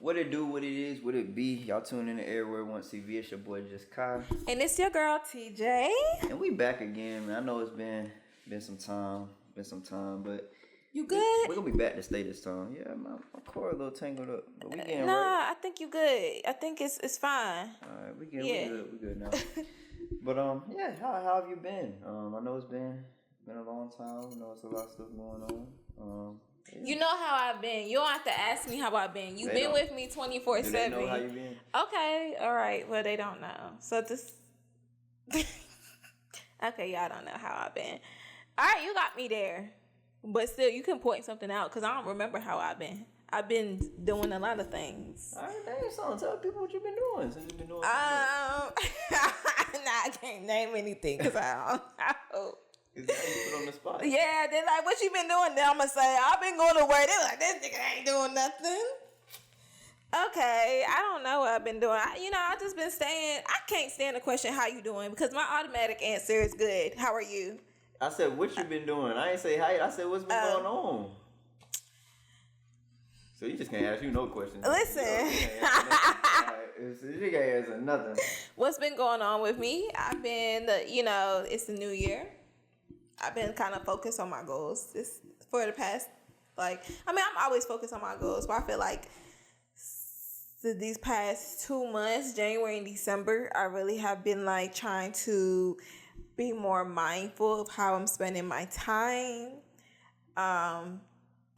What it do, what it is, what it be. Y'all tune in to Everywhere Once TV. It's your boy Just Kai. And it's your girl TJ. And we back again, man. I know it's been some time, but you good? We're gonna be back to stay this time. Yeah, my core a little tangled up. But we getting nah, right. I think you good. I think it's fine. Alright, we good now. But yeah, how have you been? I know it's been a long time. I know it's a lot of stuff going on. Yeah. You know how I've been. You don't have to ask me how I've been. You've been with me 24/7. Do they know how you been? Okay, all right. Well, they don't know. So this. Okay, y'all don't know how I've been. All right, you got me there, but still, you can point something out because I don't remember how I've been. I've been doing a lot of things. All right, dang, so tell people what you've been doing since you've been doing. Nah, I can't name anything because I don't. Is that you put on the spot? Yeah, they're like, what you been doing? Then I'm going to say, I've been going to work. They're like, this nigga ain't doing nothing. Okay, I don't know what I've been doing. I just been saying, I can't stand the question, how you doing? Because my automatic answer is good. How are you? I said, what you been doing? I ain't say hi. I said, what's been going on? So you just can't ask no questions. Listen. You can't answer nothing. What's been going on with me? I've been, it's the new year. I've been kind of focused on my goals for the past, I'm always focused on my goals, but I feel like these past 2 months, January and December, I really have been trying to be more mindful of how I'm spending my time,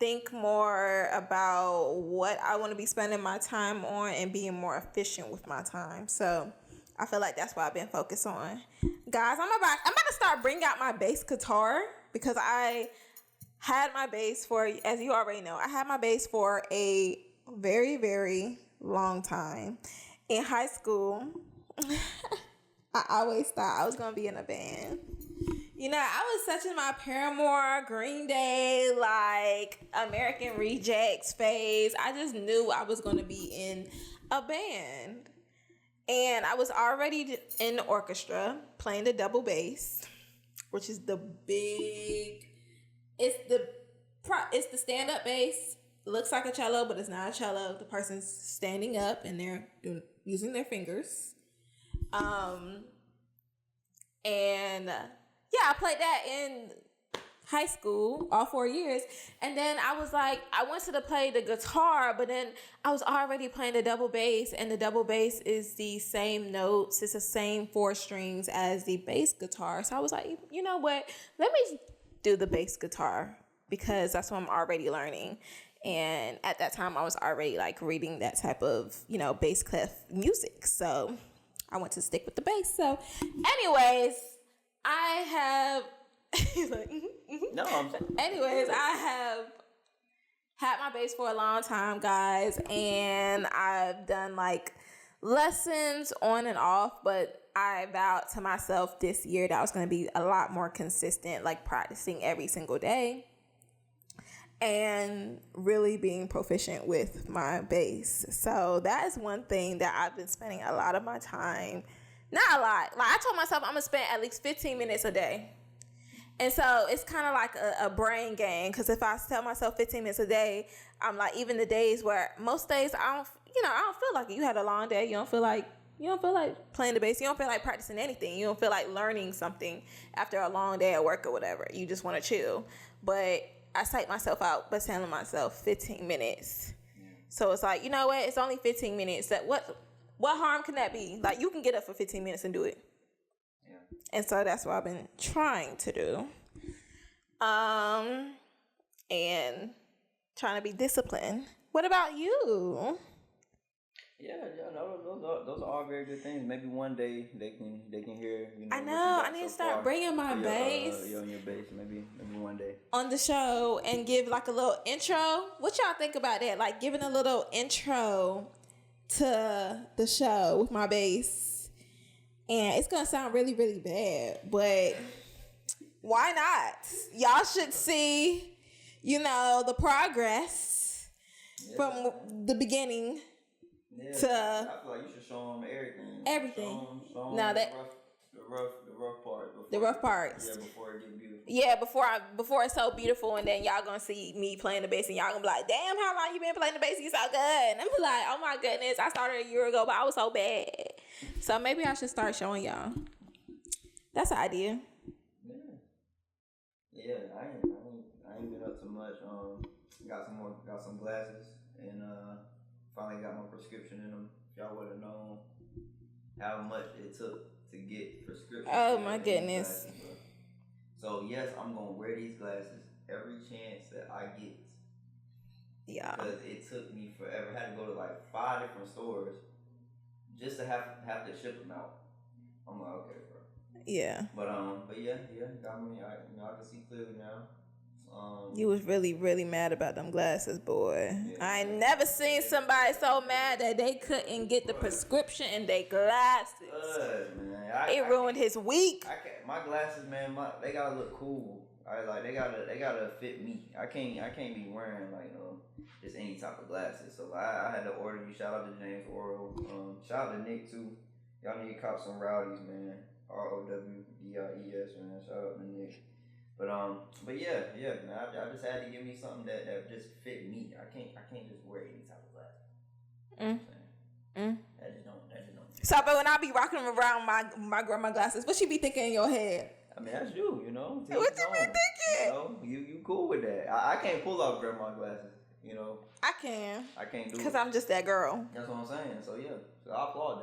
think more about what I want to be spending my time on and being more efficient with my time. So I feel like that's what I've been focused on. Guys, I'm about to start bringing out my bass guitar because I had my bass for, as you already know, I had my bass for a very, very long time. In high school, I always thought I was going to be in a band. I was such in my Paramore, Green Day, American Rejects phase. I just knew I was going to be in a band. And I was already in the orchestra playing the double bass, which is the big, it's the stand-up bass. It looks like a cello, but it's not a cello. The person's standing up and they're using their fingers. I played that in high school, all 4 years. And then I was I wanted to play the guitar, but then I was already playing the double bass, and the double bass is the same notes. It's the same 4 strings as the bass guitar. So I was like, you know what? Let me do the bass guitar because that's what I'm already learning. And at that time, I was already reading that type of, bass clef music. So I want to stick with the bass. So anyways, I have... He's like, No, I'm saying. Anyways, I have had my bass for a long time, guys, and I've done lessons on and off, but I vowed to myself this year that I was going to be a lot more consistent, practicing every single day and really being proficient with my bass. So that is one thing that I've been spending a lot of my time, not a lot. I told myself I'm going to spend at least 15 minutes a day. And so it's kind of like a brain game, because if I tell myself 15 minutes a day, I'm even the days where most days I don't feel like it. You had a long day. You don't feel like playing the bass. You don't feel like practicing anything. You don't feel like learning something after a long day at work or whatever. You just want to chill. But I psych myself out by telling myself 15 minutes. Yeah. So it's you know what? It's only 15 minutes. What harm can that be? You can get up for 15 minutes and do it. And so that's what I've been trying to do. And trying to be disciplined. What about you? Yeah, those are all very good things. Maybe one day they can hear. I know. I need to start bringing my bass. On your bass, maybe one day on the show and give a little intro. What y'all think about that? Giving a little intro to the show with my bass. And it's going to sound really, really bad, but why not? Y'all should see, the progress from the beginning to... I feel like you should show them everything. Everything. Show them no, the rough part. The rough parts. Yeah, before it gets beautiful. Yeah, before it's so beautiful, and then y'all gonna see me playing the bass, and y'all gonna be like, "Damn, how long you been playing the bass? You so good." And I'm like, "Oh my goodness, I started a year ago, but I was so bad." So maybe I should start showing y'all. That's an idea. Yeah, I ain't been up to much. Got some glasses, and finally got my prescription in them. Y'all would have known how much it took to get prescription. Oh my goodness. Glasses, so yes, I'm gonna wear these glasses every chance that I get. Yeah. Because it took me forever. I had to go to like 5 different stores just to have to ship them out. I'm like, okay, bro. Yeah. But yeah, got me. I can see clearly now. You was really, really mad about them glasses, boy. Yeah, I ain't never seen somebody so mad that they couldn't get the prescription in their glasses. Man, it ruined his week. My glasses, man, they gotta look cool. They gotta fit me. I can't be wearing like just any type of glasses. So I had to order you. Shout out to James Oral. Shout out to Nick too. Y'all need to cop some Rowdies, man. ROWDIES, man. Shout out to Nick. But yeah, man. I just had to give me something that just fit me. I can't just wear any type of glasses. That just don't. So, but when I be rocking them around my grandma glasses, what she be thinking in your head? I mean, that's you, you know. What you be thinking? You know, you cool with that. I can't pull off grandma glasses, you know. I can. I can't do it. Because I'm just that girl. That's what I'm saying. So, yeah. So, I applaud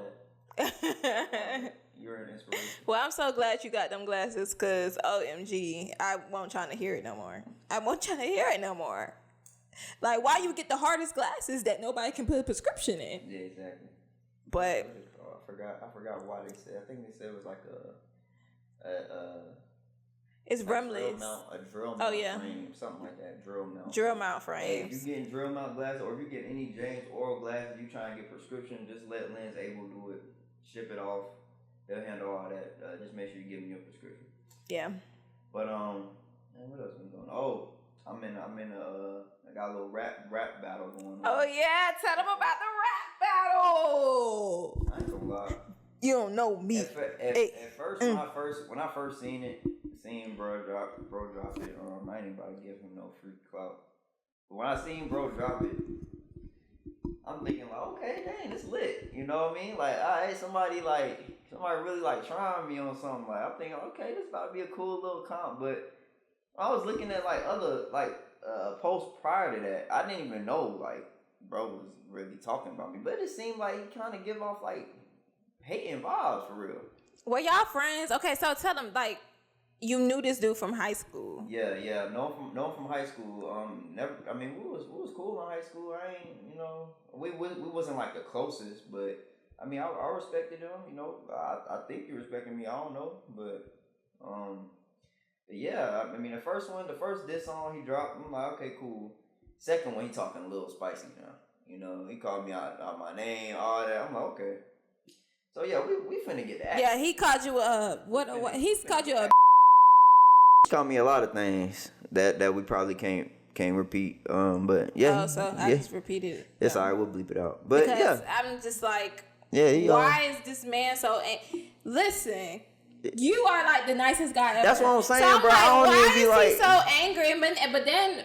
that. You're an inspiration. Well, I'm so glad you got them glasses because, OMG, I won't trying to hear it no more. Like, why you get the hardest glasses that nobody can put a prescription in? Yeah, exactly. But I forgot why they said. I think they said it was like it's rimless. A drill mount frame, something like that. Drill mount frames. If you're getting drill mount glasses, or if you get any James Oral glasses, you try and get prescription, just let Lens Able do it. Ship it off. They'll handle all that. Just make sure you give them your prescription. Yeah. But man, what else been going on? Oh, I got a little rap battle going on. Oh yeah, tell them about the rap battle. I ain't gonna lie. You don't know me. At first, when I first seen bro drop it, I ain't about to give him no free clout. But when I seen bro drop it, I'm thinking like, okay, dang, it's lit. You know what I mean? Like, alright, somebody really like trying me on something. Like, I'm thinking, okay, this about to be a cool little comp. But I was looking at like other posts prior to that. I didn't even know like bro was really talking about me. But it seemed like he kind of give off like hating vibes for real. Were y'all friends? Okay, so tell them like you knew this dude from high school. Yeah, known from high school. Never. I mean, we was cool in high school. I ain't, you know, we wasn't like the closest, but I mean, I respected him. You know, I think he respected me. I don't know, but yeah. I mean, the first diss song he dropped, I'm like, okay, cool. Second one, he talking a little spicy now. You know, he called me out my name, all that. I'm like, okay. So yeah, we finna get that. Yeah, he called you what? He's called you a. He called me a lot of things that we probably can't repeat. But yeah. Oh, so I just repeated it. It's alright. We'll bleep it out. But because yeah, I'm just like, yeah. Why is this man so? Listen. You are like the nicest guy ever. That's what I'm saying, so bro. Like, I don't why even be like, is he so angry?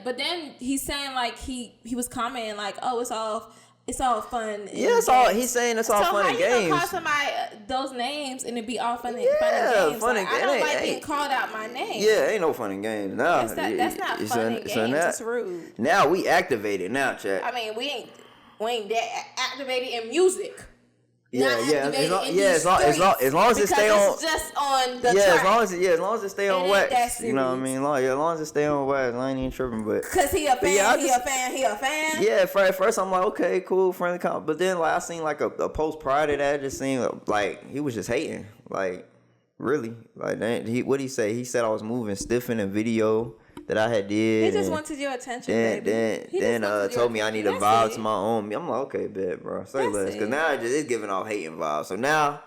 But then he's saying like he was commenting like, oh, it's all fun. Yeah, it's all. He's saying it's all fun and games. So how you gonna call somebody those names and it be all fun and games? I don't like being called out my name. Yeah, ain't no fun and games. No, that's not fun and games. It's rude. Now we activated. Now, chat. I mean, we ain't that activated in music. As long as it stay on. It's just on the track. As long as it stay on wax. You know what I mean? As long as it stay on wax, I ain't even tripping. But cause he a fan, he a fan. Yeah, at first I'm like, okay, cool, friendly comment. But then like I seen like a post prior to that, just seemed like he was just hating. Like really, like what he say? He said I was moving stiff in a video that I had did. He just wanted your attention, baby. Then told me I need a vibe to my own. I'm like, okay, bet, bro. Say less, cause now it's giving off hating vibes. So now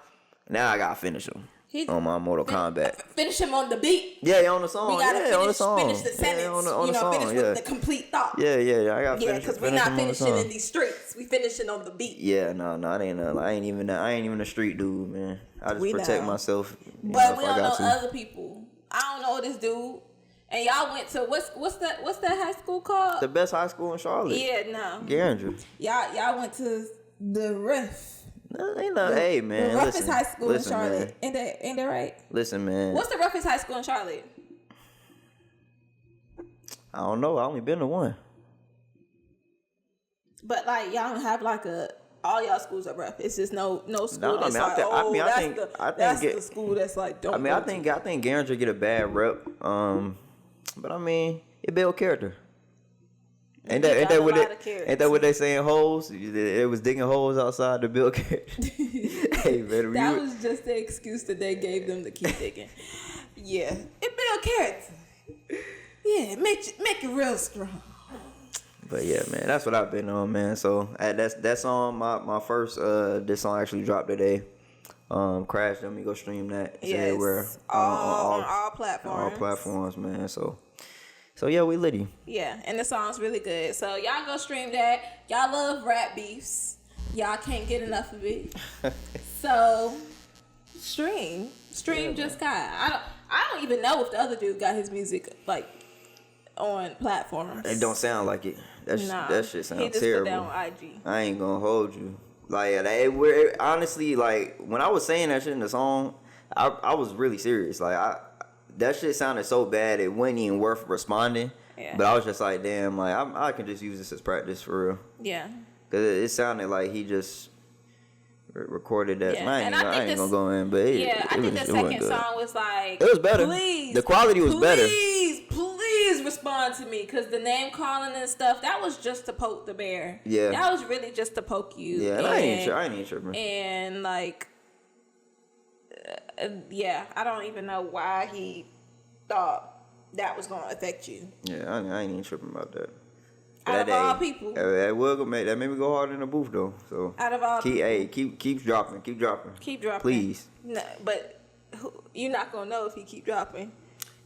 I gotta finish him. on my Mortal Kombat. Finish him on the beat. Yeah, on the song. We gotta on the song. Finish the sentence. On the song. Finish with the complete thought. Yeah. I got finish. Because we're not finishing in these streets. We finishing on the beat. Yeah, no, I ain't even a street dude, man. I just protect myself. But we don't know other people. I don't know this dude. And y'all went to what's that high school called? The best high school in Charlotte. Yeah, no. Garinger. Y'all went to the Riff. No, hey man. The roughest high school in Charlotte. Ain't that right? Listen, man. What's the roughest high school in Charlotte? I don't know. I only been to one. But like y'all don't have like all y'all schools are rough. It's just no school that's that's the school that's like don't. I think Garinger get a bad rep. But I mean, it build character. Ain't that what they saying? Holes? It was digging holes outside to build character. Hey, man, that was just the excuse that they gave them to keep digging. Yeah, it build character. Yeah, make it real strong. But yeah, man, that's what I've been on, man. So that's on my first. This song actually dropped today. Crash. Let me go stream that. Yes, on all platforms. All platforms, man. So yeah, we litty. Yeah, and the song's really good. So y'all go stream that. Y'all love rap beefs. Y'all can't get enough of it. So stream Just Kai. I don't even know if the other dude got his music like on platforms. It don't sound like it. That shit sounds terrible. He just put that on IG. I ain't gonna hold you. Like honestly, like when I was saying that shit in the song, I was really serious. Like that shit sounded so bad it wasn't even worth responding. Yeah. But I was just like, damn, like I can just use this as practice for real. Yeah. Cause it sounded like he just recorded that. Yeah. I ain't gonna go in, but I think the second song was like, it was better. Please, the quality was better. Please respond to me, cause the name calling and stuff that was just to poke the bear. Yeah. That was really just to poke you. Yeah, and I ain't tripping. And like. Yeah, I don't even know why he thought that was gonna affect you. Yeah, I ain't even tripping about that. Out of all people, that made me go hard in the booth though. So out of all keep dropping, please. No, but you're not gonna know if he keep dropping.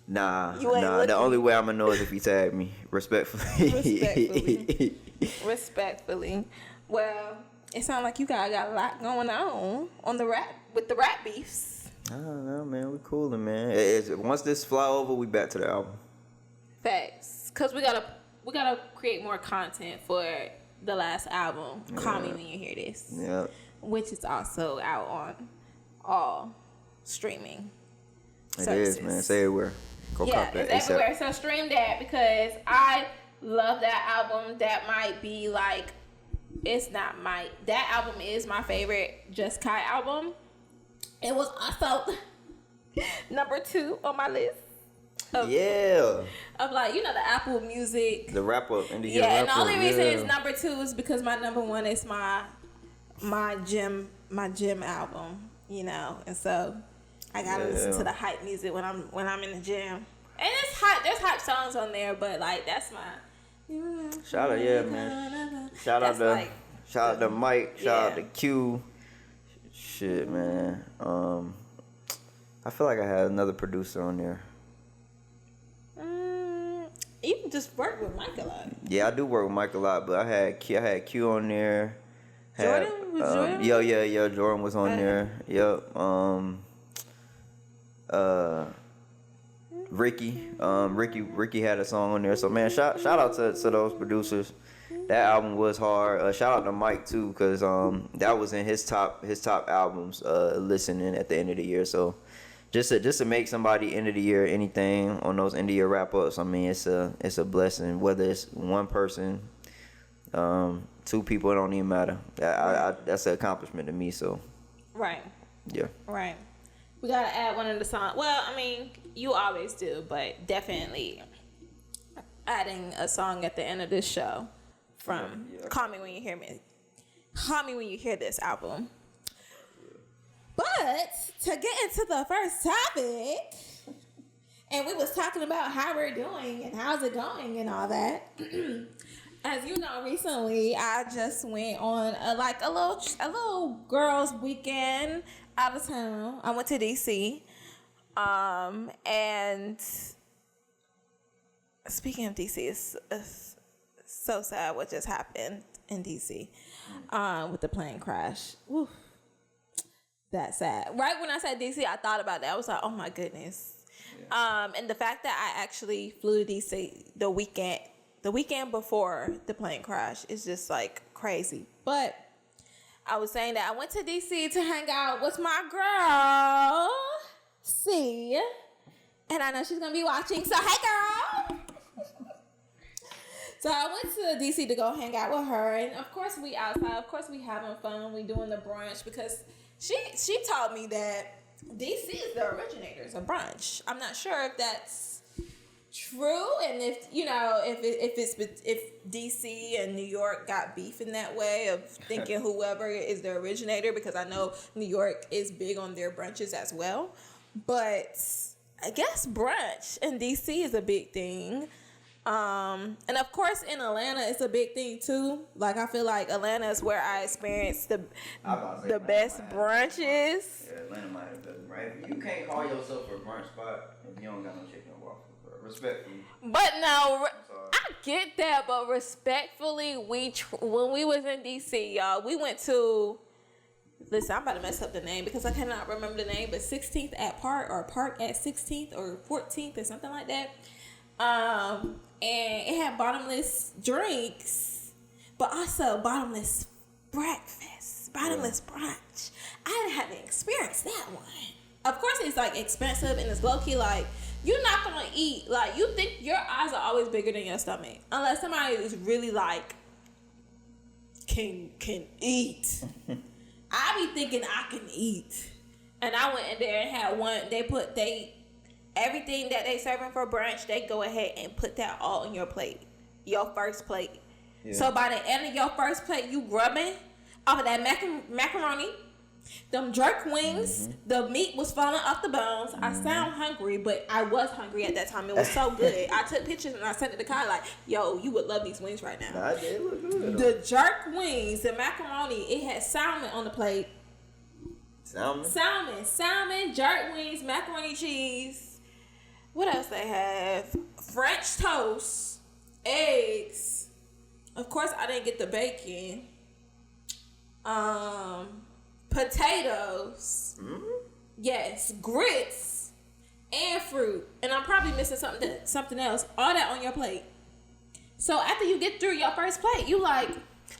Nah. The only way I'm gonna know is if he tag me, respectfully. Respectfully. Well, it sounds like you guys got a lot going on the rap beefs. I don't know, man. We coolin', man. Once this fly over, we back to the album. Facts, cause we gotta create more content for the last album. Yeah. Call Me When You Hear This. Yeah. Which is also out on all streaming services. It is, man. Say it where. It's everywhere. So stream that because I love that album. That might be like, that album is my favorite Just Kai album. It was also number 2 on my list. Of like, the Apple Music. The wrap-up. Yeah, and the only reason it's number 2 is because my number 1 is my gym album, and so I gotta listen to the hype music when I'm in the gym. And there's hype songs on there, but like that's my shout out, man. Shout out to Mike, shout out to Q. Shit, man. I feel like I had another producer on there. You just work with Mike a lot. Yeah, I do work with Mike a lot, but I had Q on there. Jordan? Was Jordan? Yeah, Jordan was on there. Yep. Ricky had a song on there. So man, shout out to those producers. That album was hard. Shout out to Mike too, because that was in his top albums listening at the end of the year. So just to make somebody end of the year anything on those end of year wrap ups, I mean it's a blessing. Whether it's one person, 2 people, it don't even matter. That's an accomplishment to me. So right. Yeah. Right. We gotta add one of the songs. Well, I mean, you always do, but definitely adding a song at the end of this show from Call Me When You Hear Me. Call Me When You Hear This album. But to get into the first topic, and we was talking about how we're doing and how's it going and all that. As you know, recently I just went on a little girls' weekend. out of town. I went to DC. And speaking of DC, it's so sad what just happened in DC with the plane crash. Woo. That's sad. Right when I said DC, I thought about that. I was like, oh my goodness. Yeah. And the fact that I actually flew to DC the weekend before the plane crash is just like crazy. But I was saying that I went to DC to hang out with my girl, C. And I know she's going to be watching. So, hey, girl. So, I went to DC to go hang out with her. And, of course, we outside. Of course, we having fun. We doing the brunch because she told me that DC is the originators of brunch. I'm not sure if that's true, and if DC and New York got beef in that way of thinking whoever is the originator, because I know New York is big on their brunches as well. But I guess brunch in DC is a big thing. And of course in Atlanta it's a big thing too. Like I feel like Atlanta is where I experienced the best brunches. Yeah, Atlanta might have been right. You can't call yourself a brunch spot if you don't got no chicken and waffles, bro. Respectfully. But no, I get that, but respectfully, when we was in DC, y'all, we went to. Listen, I'm about to mess up the name because I cannot remember the name, but 16th at Park or Park at 16th or 14th or something like that. And it had bottomless drinks, but also bottomless breakfast, bottomless brunch. I hadn't experienced that one. Of course, it's like expensive and it's low key. Like you're not gonna eat. Like you think your eyes are always bigger than your stomach, unless somebody is really like can eat. I be thinking I can eat, and I went in there and had one. Everything that they serving for brunch, they go ahead and put that all on your plate, your first plate. Yeah. So by the end of your first plate, you grubbing off of that macaroni, them jerk wings. Mm-hmm. The meat was falling off the bones. Mm-hmm. I sound hungry, but I was hungry at that time. It was so good. I took pictures and I sent it to Kai like, yo, you would love these wings right now. Nah, they look good. The jerk wings, the macaroni, it had salmon on the plate. Salmon, jerk wings, macaroni cheese. What else they have? French toast, eggs. Of course, I didn't get the bacon. Potatoes. Mm-hmm. Yes, grits and fruit. And I'm probably missing something else. All that on your plate. So after you get through your first plate, you like.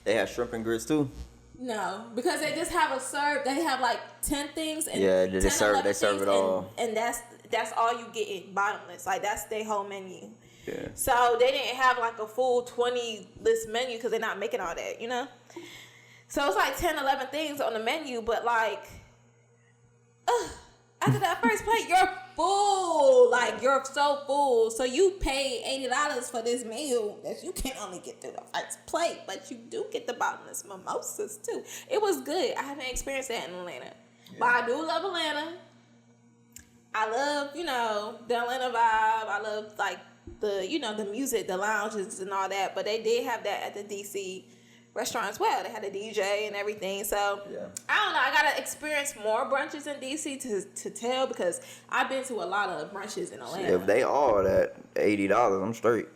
They have shrimp and grits too. No, because they just have a serve. They have like 10 things. And yeah, they serve it all. And that's all you get in bottomless. Like that's their whole menu. Yeah. So they didn't have like a full 20 list menu because they're not making all that, you know? So it's like 10, 11 things on the menu, but like, after that first plate, you're full. Like you're so full. So you pay $80 for this meal that you can only get through the first plate, but you do get the bottomless mimosas too. It was good. I haven't experienced that in Atlanta. Yeah. But I do love Atlanta. I love, the Atlanta vibe. I love, like, the music, the lounges and all that. But they did have that at the D.C. restaurant as well. They had a DJ and everything. So, yeah. I don't know. I got to experience more brunches in D.C. to tell because I've been to a lot of brunches in Atlanta. If they all that $80, I'm straight.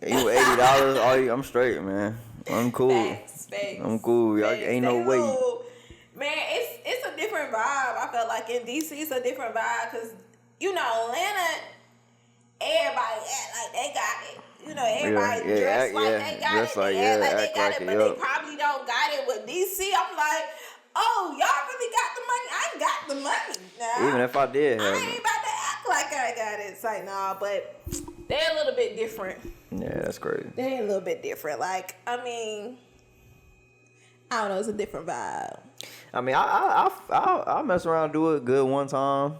You $80, I'm straight, man. I'm cool. Facts. I'm cool. Ain't no way. Man, it's a different vibe. I felt like in DC it's a different vibe because Atlanta, everybody act like they got it. Everybody dressed like they got it. They act like they got it, but they probably don't got it. With DC, I'm like, oh, y'all really got the money? I ain't got the money. Nah, even if I did, I ain't about to act like I got it. It's like but they're a little bit different. Yeah, that's crazy. They're a little bit different. Like, I don't know. It's a different vibe. I mess around and do it good one time,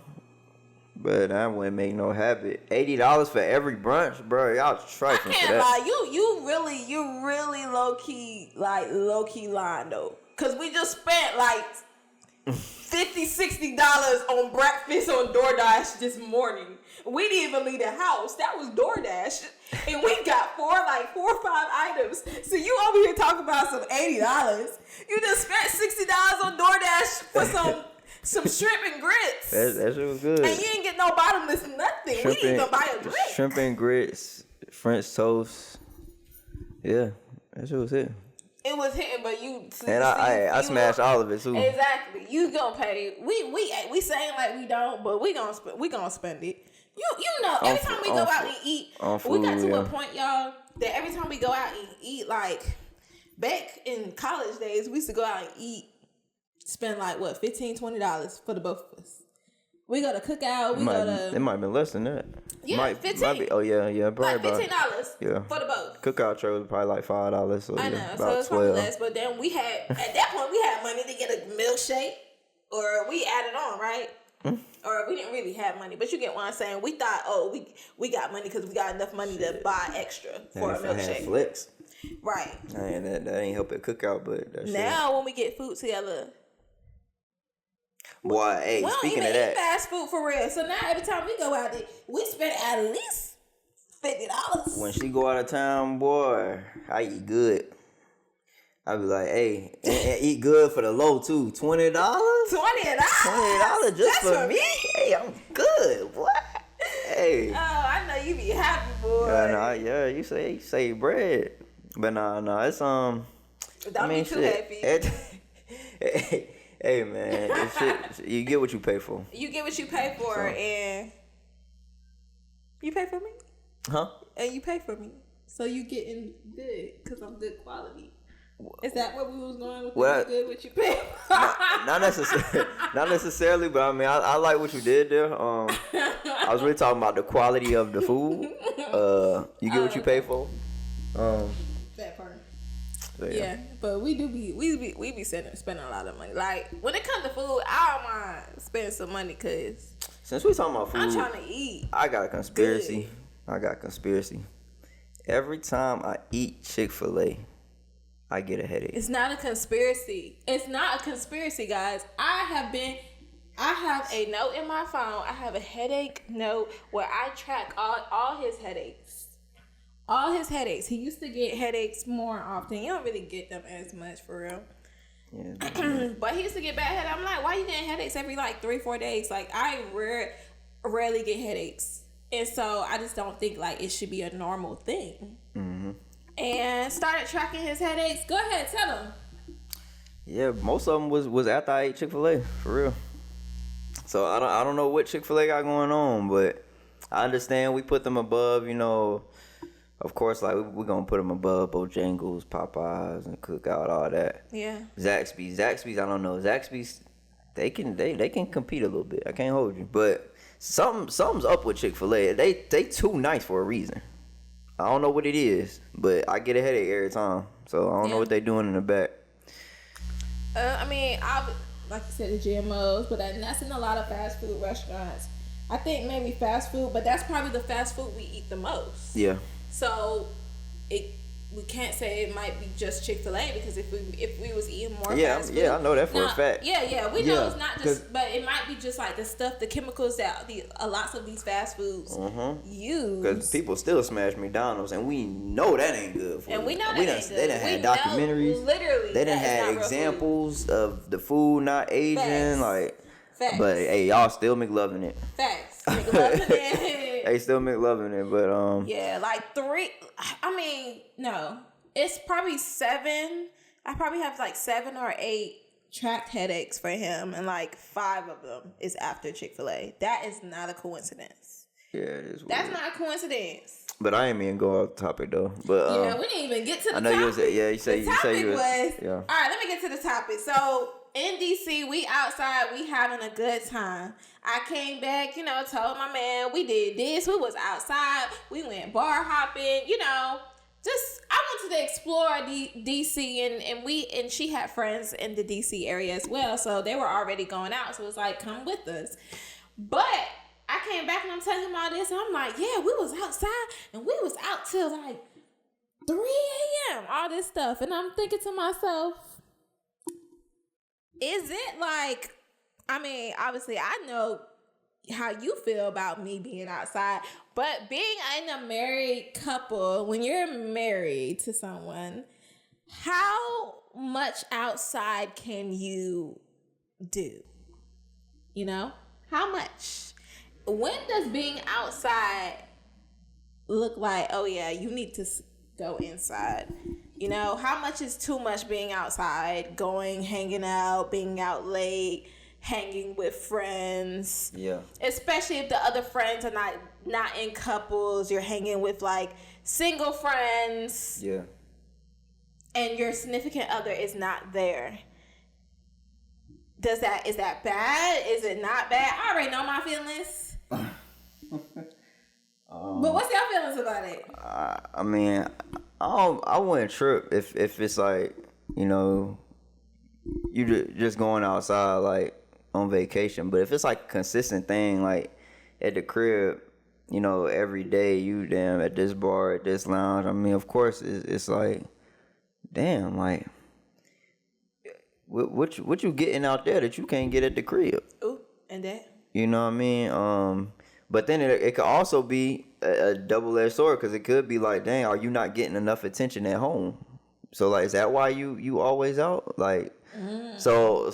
but I wouldn't make no habit. $80 for every brunch, bro. Y'all trifling for that. I can't lie. You really low key lying though, cause we just spent like $50-$60 on breakfast on DoorDash this morning. We didn't even leave the house. That was DoorDash. And we got 4 or 5 items. So you over here talking about some $80. You just spent $60 on DoorDash for some shrimp and grits. That shit was good. And you didn't get no bottomless nothing. We didn't even buy a drink. Shrimp and grits, French toast. Yeah, that shit was it. It was hitting, but I smashed all of it too. Exactly. You gonna pay. We saying like we don't, but we gonna spend it. You know, every time we go out and eat, we got to a point, y'all, that every time we go out and eat, like back in college days, we used to go out and eat, spend like what, $15-$20 for the both of us. We go to Cookout. It might have been less than that. Yeah, 15. Oh yeah, probably like $15. For the both. Cookout tray was probably like $5. So I know, about so it's probably less. But then we had at that point we had money to get a milkshake, or we added on, right? Or we didn't really have money, but you get what I'm saying. We thought, we got money because we got enough money to buy extra for a milkshake. Flex. Right. That ain't help at Cookout, but now when we get food together. Boy, hey, we speaking don't of even that, eat fast food for real. So now every time we go out there, we spend at least $50. When she go out of town, boy, I eat good. I be like, hey, and eat good for the low too. $20? $20 just for me? Hey, I'm good. What? Hey. Oh, I know you be happy, boy. Yeah, you say bread, but no, it's Don't be too happy. Hey man, shit, you get what you pay for. You get what you pay for, and you pay for me. Huh? And you pay for me, so you getting good because I'm good quality. Is that where we was going with good what you pay? Not necessarily, but I mean, I like what you did there. I was really talking about the quality of the food. You get what you pay for. That part. So yeah, but we be spending a lot of money. Like when it comes to food, I don't mind spending some money because since we talking about food, I'm trying to eat. I got a conspiracy. Every time I eat Chick-fil-A, I get a headache. It's not a conspiracy. It's not a conspiracy, guys. I have a note in my phone. I have a headache note where I track all his headaches. All his headaches. He used to get headaches more often. You don't really get them as much for real. Yeah. But he used to get bad headaches. I'm like, why you getting headaches every like 3-4 days? Like I rarely get headaches. And so I just don't think like it should be a normal thing. Mm-hmm. And started tracking his headaches. Go ahead, tell him. Yeah, most of them was after I ate Chick-fil-A, for real. So I don't know what Chick-fil-A got going on, but I understand we put them above, of course, like we're gonna put them above Bojangles, Popeyes, and Cookout, all that. Yeah. Zaxby's, I don't know. Zaxby's, they can compete a little bit. I can't hold you, but something's up with Chick-fil-A. They too nice for a reason. I don't know what it is, but I get a headache every time. So I don't know what they doing in the back. I mean, like you said, the GMOs, but that's in a lot of fast food restaurants. I think maybe fast food, but that's probably the fast food we eat the most. Yeah. So we can't say it might be just Chick-fil-A because if we was eating more fast food. Yeah, I know that for a fact. Yeah, we know it's not just, but it might be just like the chemicals that lots of these fast foods use. Because people still smash McDonald's, and we know that ain't good for you. And we know that ain't good. They done had documentaries. Literally. They done had examples of the food not aging. Facts. Like, facts. But hey, y'all still McLovin' it. Facts. McLovin' it. They still McLovin' it, but yeah, like 3. I mean, no, it's probably 7. I probably have like 7 or 8 tracked headaches for him, and like 5 of them is after Chick-fil-A. That is not a coincidence. Yeah, it is weird. That's not a coincidence. But I ain't even go off the topic though. But we didn't even get to the topic. I know you said you say the topic you was yeah. All right, let me get to the topic. So in DC, we outside, we having a good time. I came back, told my man we did this. We was outside. We went bar hopping, Just I wanted to explore DC, and she had friends in the DC area as well, so they were already going out. So it was like, come with us. But I came back and I'm telling him all this, and I'm like, yeah, we was outside and we was out till like 3 a.m. All this stuff, and I'm thinking to myself, is it like? I mean, obviously, I know how you feel about me being outside, but being in a married couple, when you're married to someone, how much outside can you do? You know, how much? When does being outside look like, oh yeah, you need to go inside? You know, how much is too much being outside, going, hanging out, being out late, hanging with friends? Yeah. Especially if the other friends are not in couples, you're hanging with like single friends. Yeah. And your significant other is not there. Is that bad? Is it not bad? I already know my feelings. But what's your feelings about it? I mean, I wouldn't trip if it's like, you know, you just going outside like on vacation. But if it's like a consistent thing, like at the crib, you know, every day you damn at this bar, at this lounge. I mean, of course, it's like, damn, like, what you getting out there that you can't get at the crib? Ooh, and that. You know what I mean? But then it could also be a double-edged sword, because it could be like, dang, are you not getting enough attention at home? So like, is that why you always out? Like, so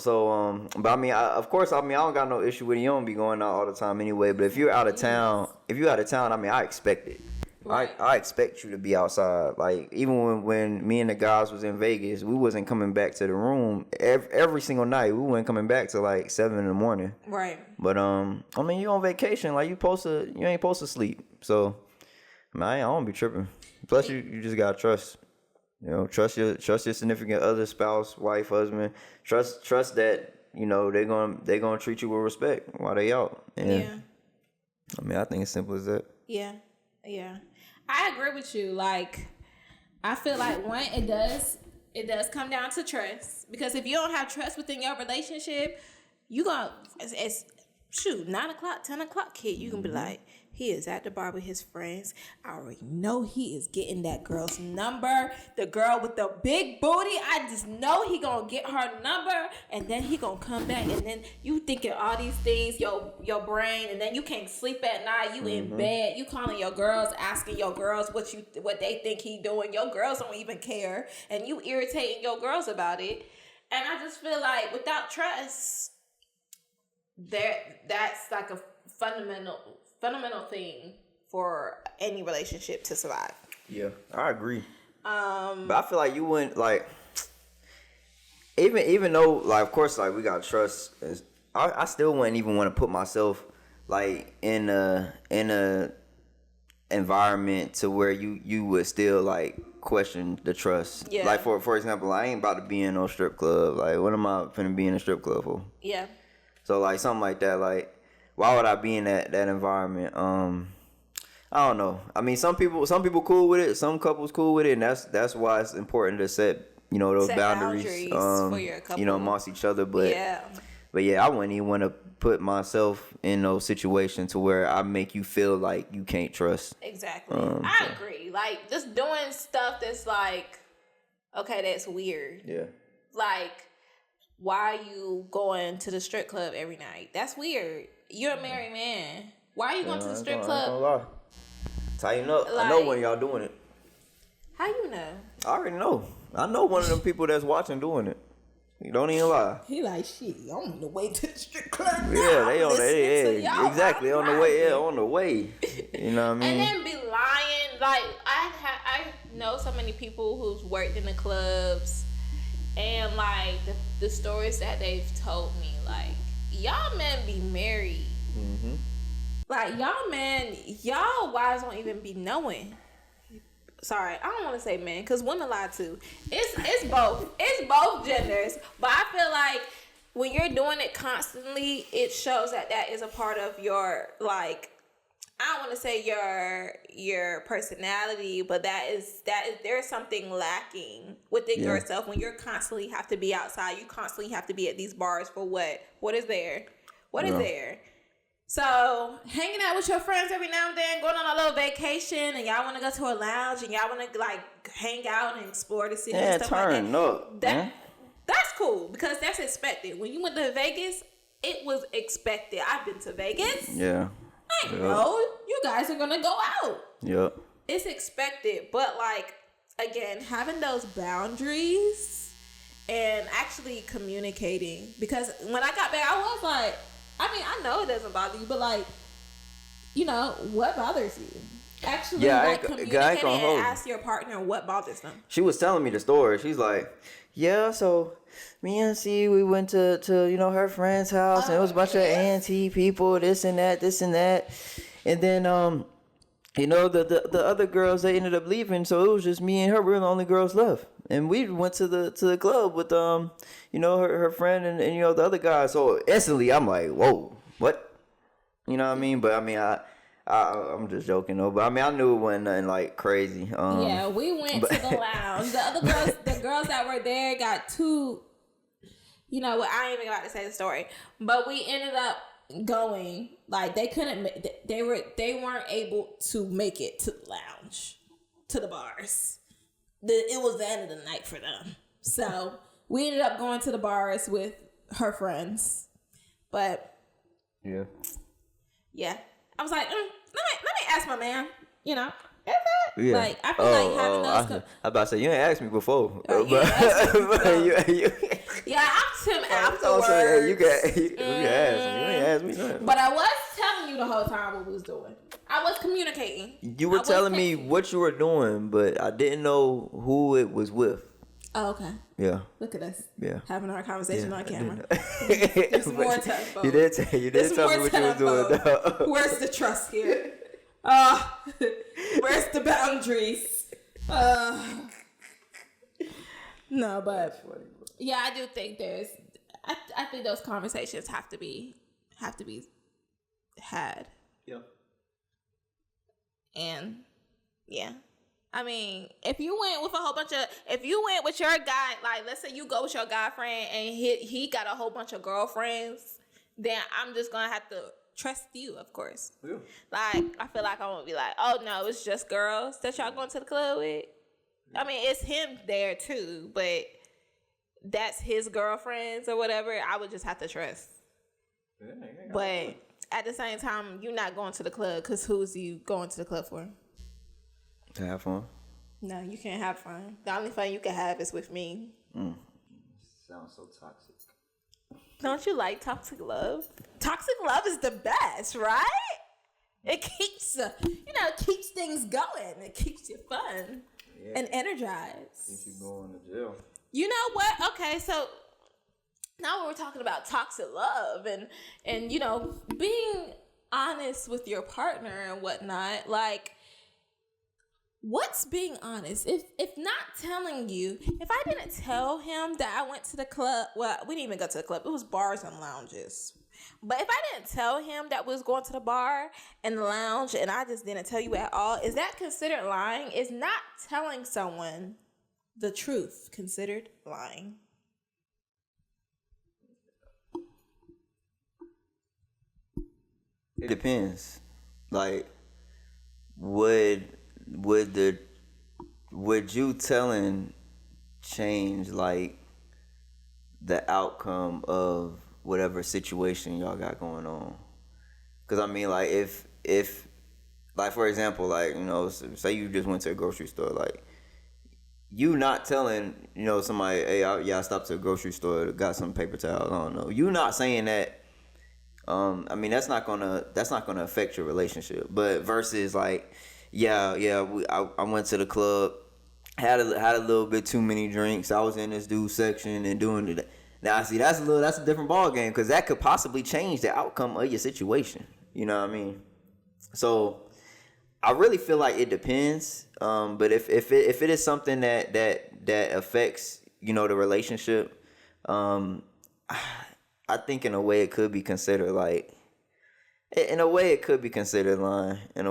but I mean, of course, I don't got no issue with you. You don't be going out all the time anyway. But if you're out of town, I mean, I expect it. Right. I expect you to be outside. Like, even when me and the guys was in Vegas, we wasn't coming back to the room every single night. We wasn't coming back till like 7 a.m. Right. But I mean, you on vacation, like you ain't supposed to sleep. So I mean, I don't be tripping. Plus, you just gotta trust. You know, trust your significant other, spouse, wife, husband. Trust that, you know, they're gonna treat you with respect while they out. And, yeah. I mean, I think it's simple as that. Yeah. I agree with you. Like, I feel like one, it does come down to trust, because if you don't have trust within your relationship, you gonna it's 9 o'clock, 10 o'clock, kid, you can be like, he is at the bar with his friends. I already know he is getting that girl's number. The girl with the big booty, I just know he gonna get her number, and then he gonna come back, and then you thinking all these things, your brain, and then you can't sleep at night. You in bed, you calling your girls, asking your girls what they think he doing. Your girls don't even care, and you irritating your girls about it. And I just feel like without trust, that's like a fundamental thing for any relationship to survive. Yeah, I agree. But I feel like you wouldn't, like, even though, like, of course, like, we got trust. I still wouldn't even want to put myself like in a environment to where you would still like question the trust. Yeah. Like for example, I ain't about to be in no strip club. Like, what am I finna be in a strip club for? Yeah. So like something like that, like, why would I be in that environment? I don't know. I mean, some people cool with it. Some couples cool with it, and that's why it's important to set, you know, those boundaries for your couple. You know, amongst each other. But yeah, I wouldn't even want to put myself in those situations to where I make you feel like you can't trust. Exactly. I agree. Like, just doing stuff that's like, okay, that's weird. Yeah. Like, why are you going to the strip club every night? That's weird. You're a married man. Why are you going to the strip club? That's how you know. Like, I know when y'all doing it. How you know? I already know. I know one of them people that's watching doing it. You don't even lie. He like, shit, I'm on the way to the strip club now. Yeah, they on the exactly on the way. Yeah, on the way. You know what I mean? And then be lying. Like, I know so many people who's worked in the clubs, and like the stories that they've told me, like, y'all men be married. Mm-hmm. Like, y'all wives won't even be knowing. Sorry, I don't want to say men, because women lie too. It's both. It's both genders. But I feel like when you're doing it constantly, it shows that is a part of your, like, I don't want to say your personality, but that is there's something lacking within yourself when you're constantly have to be outside. You constantly have to be at these bars for what? What is there? What is there? So, hanging out with your friends every now and then, going on a little vacation, and y'all want to go to a lounge, and y'all want to, like, hang out and explore the city and stuff like that. That's cool, because that's expected. When you went to Vegas, it was expected. I've been to Vegas. Yeah. I know you guys are going to go out. Yep. It's expected, but, like, again, having those boundaries and actually communicating. Because when I got back, I was like, I mean, I know it doesn't bother you, but like, you know, what bothers you? Actually, Yeah, like, I communicate ain't gonna and hold you. ask your partner what bothers them. She was telling me the story. She's like, yeah, so me and C, we went to her friend's house, and it was a bunch of auntie people, this and that. And then, the other girls, they ended up leaving, so it was just me and her. We were the only girls left. And we went to the club with, her friend and the other guy. So instantly, I'm like, whoa, what? You know what I mean? But I mean, I'm just joking though, but I mean I knew it wasn't nothing like crazy. Yeah, we went to the lounge. The girls that were there got too. You know what? I ain't even about to say the story, but we ended up going. Like they couldn't. They weren't able to make it to the lounge, to the bars. It was the end of the night for them. So we ended up going to the bars with her friends, but yeah. I was like, let me ask my man. You know, is it? Yeah. Like I feel like having those. I about to say you ain't asked me before, Oh, but you yeah, I asked him afterwards. also, hey, you can ask me. You ain't asked me nothing. But I was telling you the whole time what we was doing. I was communicating. You were telling me what you were doing, but I didn't know who it was with. Oh, okay. Yeah. Look at us. Yeah. Having our conversation on camera. There's more tenfold. You did tell me what you was doing, though. Where's the trust here? Where's the boundaries? No, but yeah, I do think I think those conversations have to be had. Yeah. And yeah. I mean, if you went with your guy, like let's say you go with your guy friend and he got a whole bunch of girlfriends, then I'm just gonna have to trust you, of course. Yeah. Like I feel like I won't be like, oh no, it's just girls that y'all going to the club with. I mean, it's him there too, but that's his girlfriends or whatever. I would just have to trust. But at the same time, you're not going to the club because who's you going to the club for? To have fun? No, you can't have fun. The only fun you can have is with me. Sounds so toxic. Don't you like toxic love? Toxic love is the best, right? It keeps, keeps things going. It keeps you fun and energized. Keeps you going to jail. You know what? Okay, so now we're talking about toxic love and being honest with your partner and whatnot. Like, what's being honest? If not telling you, if I didn't tell him that I went to the club, well, we didn't even go to the club. It was bars and lounges. But if I didn't tell him that we was going to the bar and the lounge and I just didn't tell you at all, is that considered lying? Is not telling someone the truth considered lying? It depends. Like, would you telling change like the outcome of whatever situation y'all got going on? Because I mean, like, if like, for example, like, say you just went to a grocery store, like, you not telling somebody, hey, I stopped to a grocery store, got some paper towels, I don't know, you not saying that. I mean, that's not gonna affect your relationship. But versus like, I went to the club, had a little bit too many drinks. I was in this dude section and doing it. Now, see, that's a different ball game because that could possibly change the outcome of your situation. You know what I mean? So I really feel like it depends. But if it is something that affects the relationship, I think in a way it could be considered lying. In a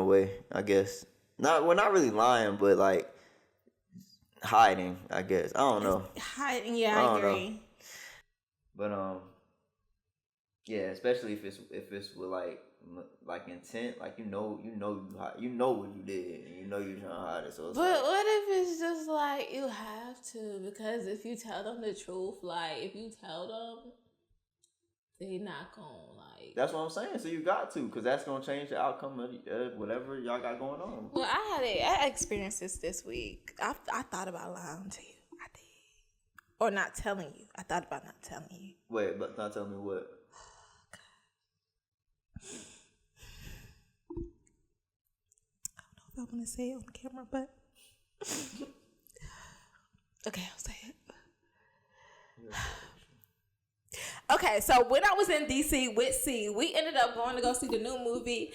way, I guess. Not really lying, but like hiding, I guess. I don't know. Hiding, yeah, I agree. Know. But especially if it's with like intent, like you know what you did, and you're trying to hide it. So it's but what if it's just like you have to? Because if you tell them the truth, like if you tell them, they not gonna like. That's what I'm saying. So you got to, because that's gonna change the outcome of whatever y'all got going on. Well, I experienced this week. I thought about lying to you. I did, or not telling you. I thought about not telling you. Wait, but not telling me what? I want to say it on camera, but okay, I'll say it. Okay, so when I was in DC with C, we ended up going to go see the new movie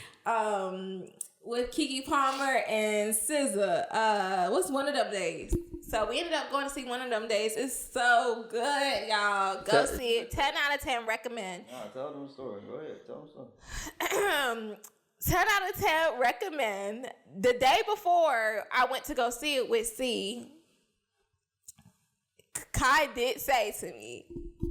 with Keke Palmer and SZA. What's One of Them Days? So we ended up going to see One of Them Days. It's so good, y'all. Go see it. 10 out of 10 recommend. Nah, tell them the story. Go ahead, tell them something. 10 out of 10 recommend. The day before I went to go see it with C, Kai did say to me,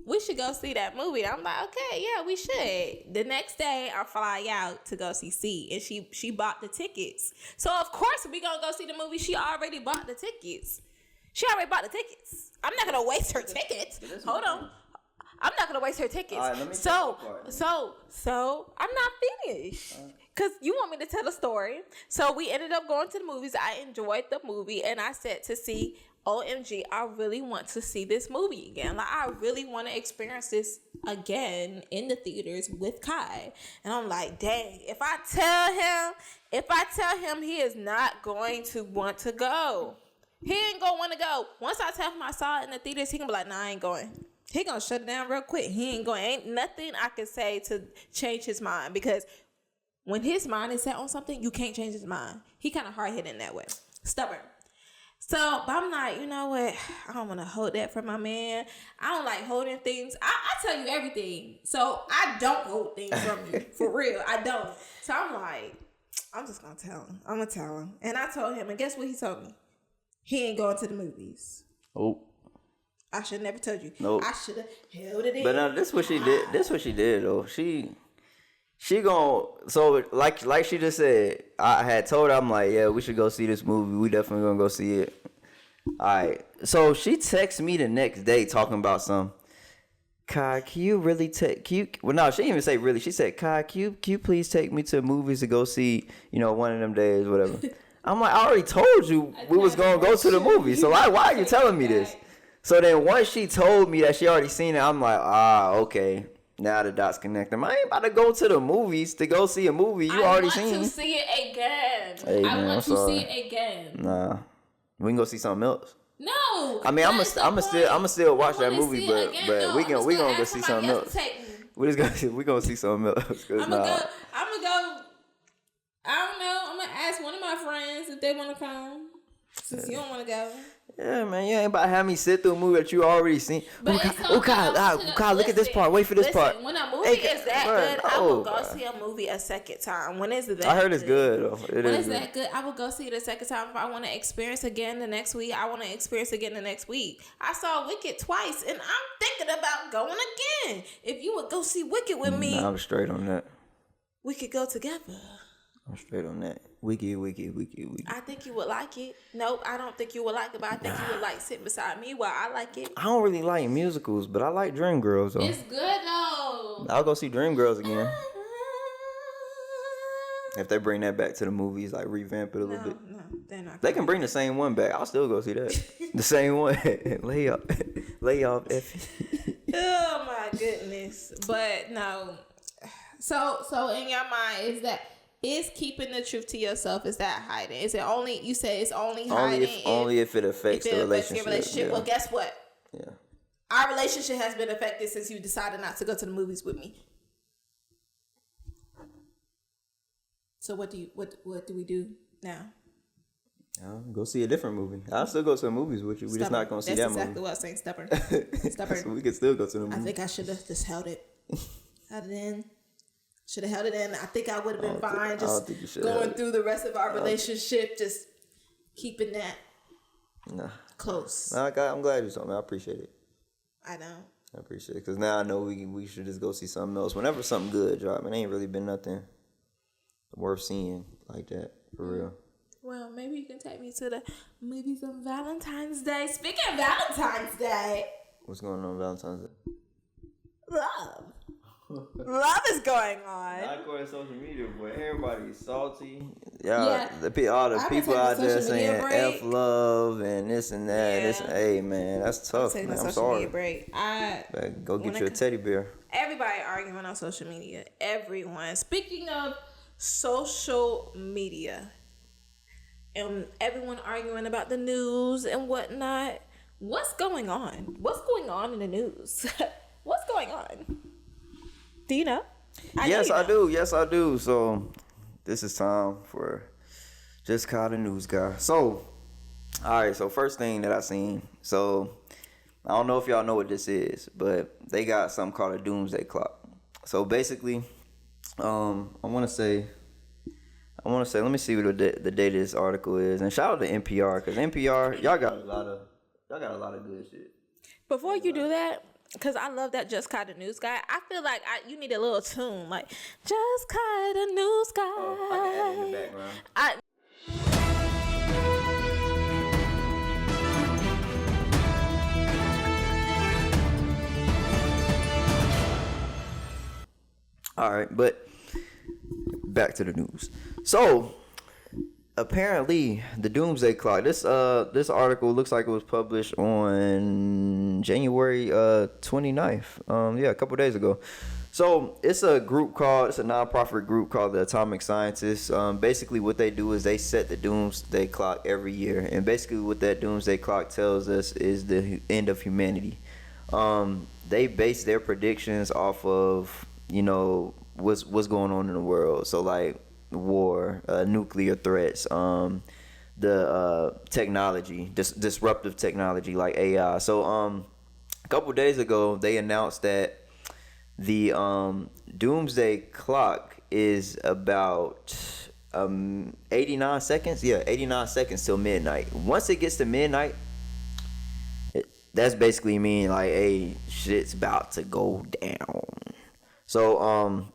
we should go see that movie. And I'm like, okay, yeah, we should. The next day, I fly out to go see C, and she bought the tickets. So, of course, we going to go see the movie. She already bought the tickets. I'm not going to waste her tickets. Hold on. I'm not going to waste her tickets. All right, So, I'm not finished. Because you want me to tell a story. So, we ended up going to the movies. I enjoyed the movie, and I said to C, OMG, I really want to see this movie again. Like, I really want to experience this again in the theaters with Kai. And I'm like, dang, if I tell him he is not going to want to go. He ain't going to want to go. Once I tell him I saw it in the theaters, he going to be like, nah, I ain't going. He going to shut it down real quick. He ain't going. Ain't nothing I can say to change his mind. Because when his mind is set on something, you can't change his mind. He kind of hard-headed in that way. Stubborn. So, but I'm like, you know what? I don't want to hold that from my man. I don't like holding things. I tell you everything. So, I don't hold things from you. For real. I don't. So, I'm like, I'm just going to tell him. I'm going to tell him. And I told him. And guess what he told me? He ain't going to the movies. Oh. I should have never told you. Nope. I should have held it in. But now, this what she did. This what she did, though. She gon' so like she just said, I had told her, I'm like, yeah, we should go see this movie. We definitely gonna go see it. Alright. So she texted me the next day talking about some, Kai, can you really well no, she didn't even say really. She said, Kai, can you please take me to movies to go see, One of Them Days, whatever. I'm like, I already told you we was gonna go to the movie. So why are you telling me this? So then once she told me that she already seen it, I'm like, okay. Now the dots connect them. I ain't about to go to the movies to go see a movie you already seen. I want to see it again. Hey, man, I want to see it again. Nah, we can go see something else. No. I mean, I'm still watch that movie, but we gonna go see something else. We gonna see something else. I'm gonna go. I don't know. I'm gonna ask one of my friends if they want to come. Since you don't want to go. Yeah, man, you ain't about to have me sit through a movie that you already seen. Kyle, look at this part. Wait for this part. When a movie is that good, I will go see a movie a second time. When is it that I heard it's good, though. When is that good? I will go see it a second time. If I want to experience again the next week, I want to experience again the next week. I saw Wicked twice, and I'm thinking about going again. If you would go see Wicked with me. I'm straight on that. We could go together. I'm straight on that. Wiki. I think you would like it. Nope, I don't think you would like it, but I think you would like sitting beside me while I like it. I don't really like musicals, but I like Dreamgirls, though. It's good, though. I'll go see Dreamgirls again. If they bring that back to the movies, like revamp it a little bit. No, they're not. They can bring the same one back. I'll still go see that. The same one. Lay off Effie. Oh, my goodness. But, no. So in your mind, is keeping the truth to yourself, is that hiding? Is it only, you said it's only hiding? Only if it affects the relationship. Your relationship. Yeah. Well, guess what? Yeah. Our relationship has been affected since you decided not to go to the movies with me. So what do we do now? Go see a different movie. I'll still go to the movies with you. We're just not going to see that movie. That's exactly what I was saying. Stubborn. So we can still go to the movie. I think I should have just held it. Should have held it in. I think I would have been fine just going through the rest of our relationship, just keeping that close. I'm glad you told me. I appreciate it. I know. I appreciate it. Because now I know we should just go see something else. Whenever something good drop, it ain't really been nothing worth seeing like that, for real. Well, maybe you can take me to the movies on Valentine's Day. Speaking of Valentine's Day. What's going on Valentine's Day? Love is going on. Not according to social media, but everybody's salty. Yeah. All the people out there saying F love and this and that. Yeah. Hey, man, that's tough. Man. I'm sorry. Break. Go get you a teddy bear. Everybody arguing on social media. Everyone. Speaking of social media, and everyone arguing about the news and whatnot. What's going on? What's going on in the news? What's going on? Do you know? Yes, I do. Yes, I do. So this is time for Just Call the News Guy. So, all right. So first thing that I seen. So I don't know if y'all know what this is, but they got something called a Doomsday Clock. So basically, I want to say, let me see what the date of this article is, and shout out to NPR, because NPR, y'all got a lot of good shit. Before you do that, because I love that Just Call the News Guy, I feel like you need a little tune, like Just Call the News Guy. Oh, I can add it in the background. All right, but back to the news. So apparently, the Doomsday Clock. This article looks like it was published on January 29th. A couple days ago. So it's a nonprofit group called the Atomic Scientists. Basically, what they do is they set the Doomsday Clock every year, and basically what that Doomsday Clock tells us is the end of humanity. They base their predictions off of what's going on in the world. So like war, nuclear threats, the technology, disruptive technology like AI. So a couple days ago they announced that the Doomsday Clock is about 89 seconds. Yeah, 89 seconds till midnight. Once it gets to midnight, that's basically mean like, hey, shit's about to go down. So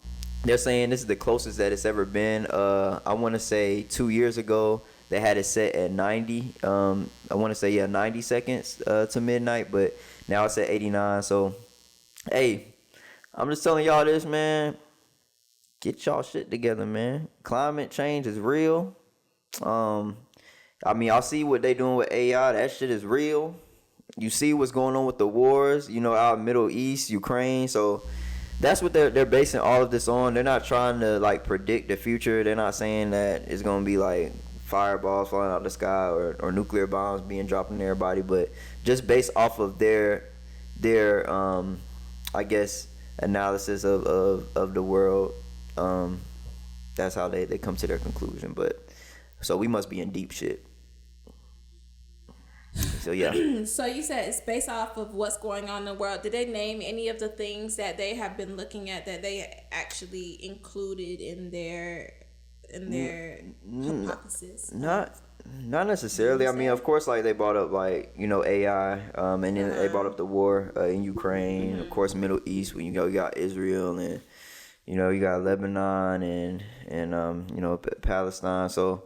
they're saying this is the closest that it's ever been. I want to say 2 years ago they had it set at 90. I want to say 90 seconds to midnight, but now it's at 89. So, hey, I'm just telling y'all this, man. Get y'all shit together, man. Climate change is real. Y'all see what they doing with AI. That shit is real. You see what's going on with the wars, out in Middle East, Ukraine. So that's what they're basing all of this on. They're not trying to like predict the future. They're not saying that it's gonna be like fireballs falling out the sky or nuclear bombs being dropped on everybody, but just based off of their I guess analysis of the world. That's how they come to their conclusion. But so we must be in deep shit. So yeah. So you said it's based off of what's going on in the world. Did they name any of the things that they have been looking at that they actually included in their hypothesis? Not necessarily. I mean, of course, like they brought up like AI, and then they brought up the war in Ukraine. Of course, Middle East. When you got Israel, and you got Lebanon and Palestine. So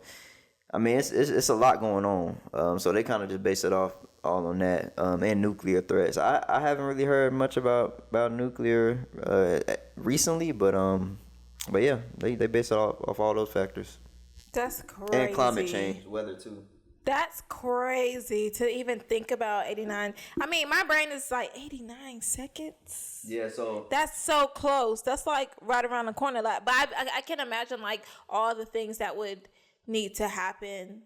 I mean, it's a lot going on. So they kind of just base it off all on that, and nuclear threats. I haven't really heard much about nuclear recently, but yeah, they base it off all those factors. That's crazy. And climate change, weather too. That's crazy to even think about 89. I mean, my brain is like 89 seconds. Yeah, so that's so close. That's like right around the corner. Like, but I can imagine like all the things that would need to happen,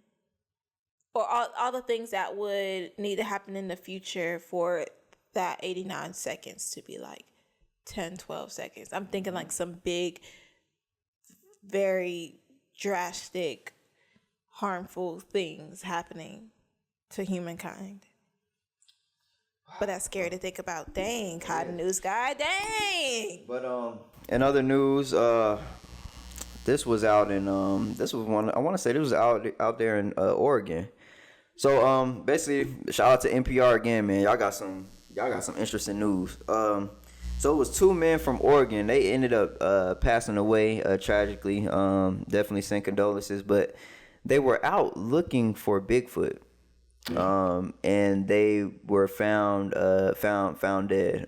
or all the things that would need to happen in the future for that 89 seconds to be like 10, 12 seconds. I'm thinking like some big, very drastic, harmful things happening to humankind. But that's scary to think about. Dang, Cotton News Guy, dang. But in other news, this was out in this was one, I want to say this was out there in Oregon. So basically, shout out to NPR again, man. Y'all got some interesting news. So it was two men from Oregon. They ended up passing away tragically. Definitely send condolences, but they were out looking for Bigfoot. And they were found dead.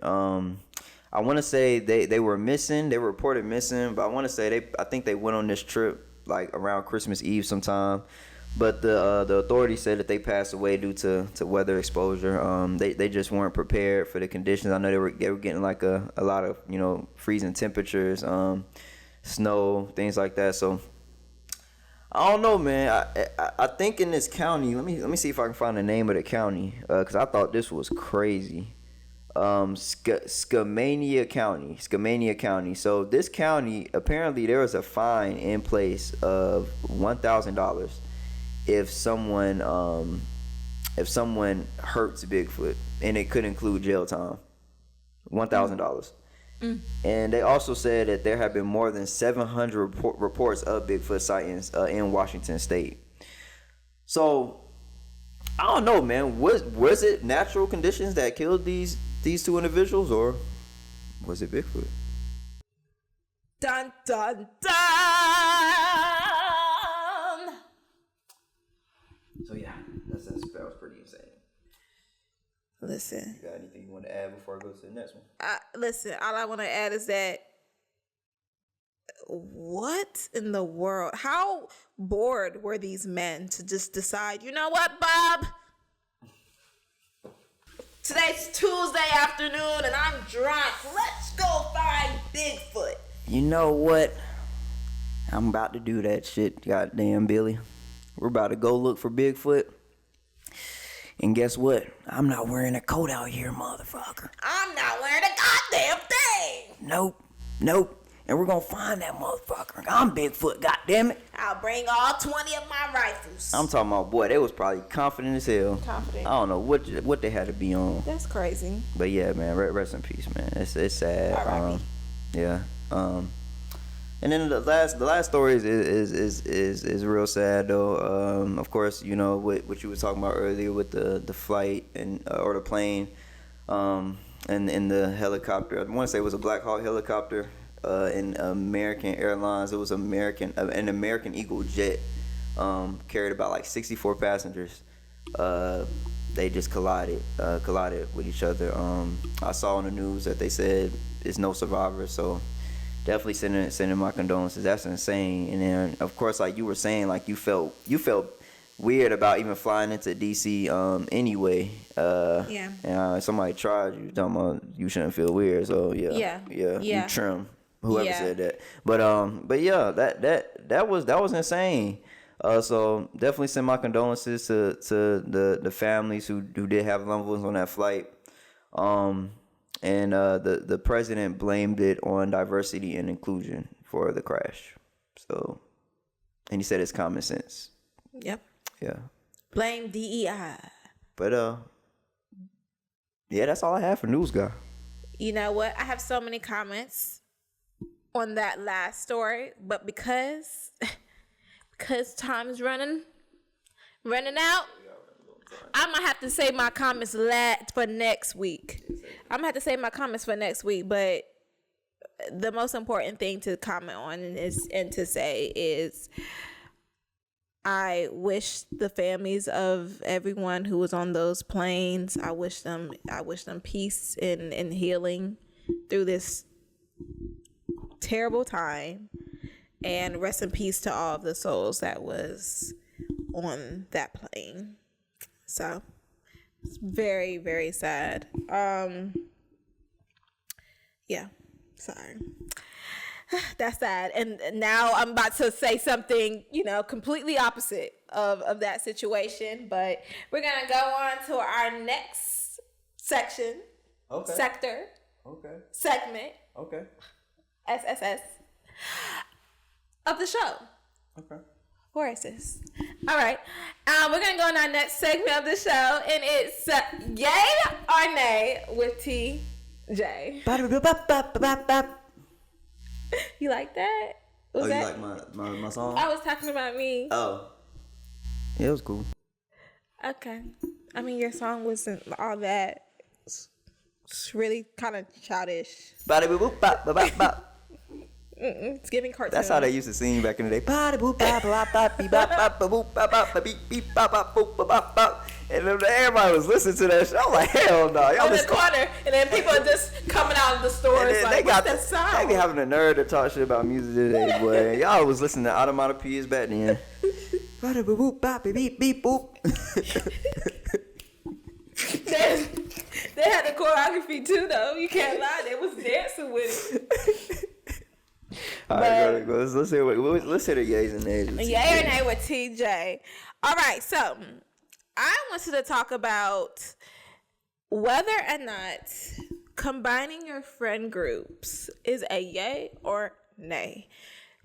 I want to say they were missing. They were reported missing, but I want to say I think they went on this trip like around Christmas Eve sometime. But the authorities said that they passed away due to weather exposure. They just weren't prepared for the conditions. I know they were getting like a lot of freezing temperatures, snow, things like that. So I don't know, man. I think in this county, let me see if I can find the name of the county, because I thought this was crazy. Skamania County. So this county, apparently there was a fine in place of $1,000 if someone hurts Bigfoot, and it could include jail time. $1,000. And they also said that there have been more than 700 reports of Bigfoot sightings in Washington State. So I don't know, man. Was it natural conditions that killed these two individuals, or was it Bigfoot? Dun dun dun. So yeah, that was pretty insane. Listen. You got anything you want to add before I go to the next one? Listen, all I want to add is that what in the world? How bored were these men to just decide, you know what, Bob? Today's Tuesday afternoon and I'm drunk. Let's go find Bigfoot. You know what? I'm about to do that shit, goddamn Billy. We're about to go look for Bigfoot. And guess what? I'm not wearing a coat out here, motherfucker. I'm not wearing a goddamn thing. Nope. And we're gonna find that motherfucker. I'm Bigfoot, goddammit. I'll bring all 20 of my rifles. I'm talking about, boy, they was probably confident as hell. Confident. I don't know what they had to be on. That's crazy. But yeah, man, rest in peace, man. It's sad. R.I.P. Yeah. And then the last story is real sad though. Of course, what you were talking about earlier with the flight and or the plane, and the helicopter. I want to say it was a Black Hawk helicopter. In American Airlines, it was an American Eagle jet, carried about like 64 passengers. They just collided with each other. I saw on the news that they said there's no survivors, so definitely sending my condolences. That's insane. And then of course, like you were saying, like you felt weird about even flying into DC anyway. Yeah. And somebody tried you, talking about you shouldn't feel weird. So yeah. You trim. Whoever said that, but yeah, that was insane. So definitely send my condolences to the families who did have loved ones on that flight. And the president blamed it on diversity and inclusion for the crash. So, and he said it's common sense. Yep. Yeah. Blame DEI. But yeah, that's all I have for news, guy. You know what? I have so many comments on that last story, but because time's running out, I might have to save my comments for next week. But the most important thing to comment on and to say is I wish the families of everyone who was on those planes, I wish them peace and healing through this terrible time, and rest in peace to all of the souls that was on that plane. So it's very, very sad. Yeah, sorry. That's sad. And now I'm about to say something, completely opposite of that situation, but we're gonna go on to our next section. Okay. Sector. Okay. Segment. Okay. SSS of the show. Okay. Where is this? All right. We're going to go on our next segment of the show, and it's Yay or Nay with TJ. You like that? You like my song? I was talking about me. Oh. Yeah, it was cool. Okay. I mean, your song wasn't all that. It's really kind of childish. It's giving cartoon. That's how they used to sing back in the day. And everybody was listening to that shit. I'm like, hell no. Y'all in the corner, and then people are just coming out of the stores like, what's that sound? They be having the nerve to talk shit about music today, boy. Y'all was listening to Automatopoeias back then. Beep, beep, boop. They had the choreography too, though. You can't lie. They was dancing with it. All right, go. Let's hear the yays and nays. Yay or nay with TJ. All right, so I wanted to talk about whether or not combining your friend groups is a yay or nay.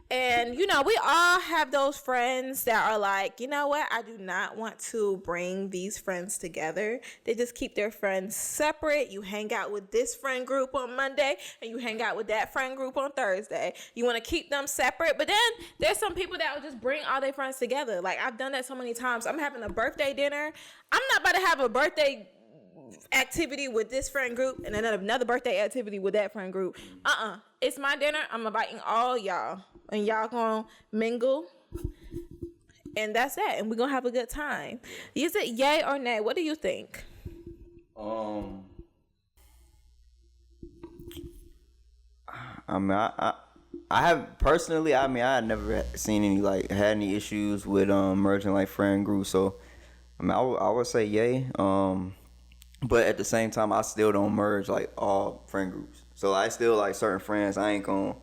And, you know, we all have those friends that are like, you know what? I do not want to bring these friends together. They just keep their friends separate. You hang out with this friend group on Monday and you hang out with that friend group on Thursday. You want to keep them separate. But then there's some people that will just bring all their friends together. Like, I've done that so many times. I'm having a birthday dinner. I'm not about to have a birthday activity with this friend group and then another birthday activity with that friend group. It's my dinner. I'm inviting all y'all and y'all gonna mingle and that's that, and we're gonna have a good time. Is it yay or nay? What do you think? I mean, I have personally, I mean, I had never seen any, like, had any issues with merging, like, friend groups, so I mean, I would say yay. But at the same time, I still don't merge, like, all friend groups. So I still, like, certain friends, I ain't gonna